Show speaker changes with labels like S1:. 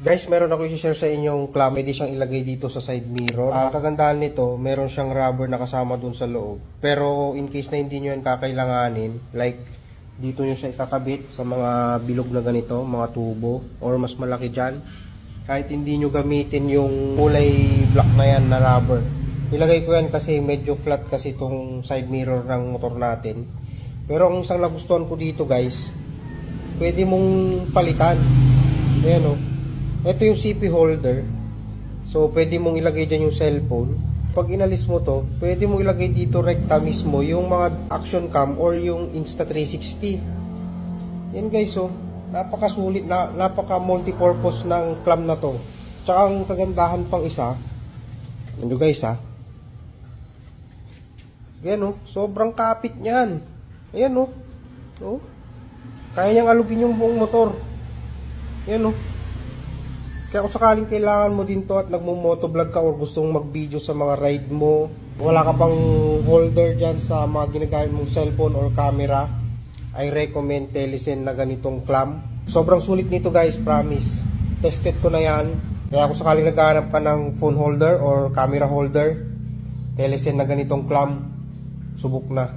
S1: Guys, meron ako i-share sa inyong clamp. Pwede siyang ilagay dito sa side mirror. Ang kagandahan nito, meron siyang rubber na kasama dun sa loob. Pero in case na hindi nyo yan kakailanganin, like dito nyo siya ikakabit sa mga bilog na ganito, mga tubo, or mas malaki dyan. Kahit hindi nyo gamitin yung kulay black na yan na rubber. Ilagay ko yan kasi medyo flat kasi itong side mirror ng motor natin. Pero ang isang nagustuhan ko dito guys, pwede mong palitan. Ayan o. Ito yung CP holder. So, pwede mong ilagay dyan yung cellphone. Pag inalis mo to, pwede mong ilagay dito rekta mismo yung mga action cam or yung Insta360. Yan guys, oh. Napakasulit, napaka multipurpose ng clam na to. Tsaka ang kagandahan pang isa, ano guys ha? Yan oh, sobrang kapit niyan. Ayan oh. Oh. Kaya niyang alugin yung buong motor. Yan oh. Kaya kung sakaling kailangan mo din to at nagmo-motovlog ka or gustong mag-video sa mga ride mo, wala ka pang holder dyan sa mga ginagamit mong cellphone or camera, I recommend Telesin na ganitong clamp. Sobrang sulit nito guys, promise. Tested ko na yan. Kaya kung sakaling naghahanap ka ng phone holder or camera holder, Telesin na ganitong clamp, subok na.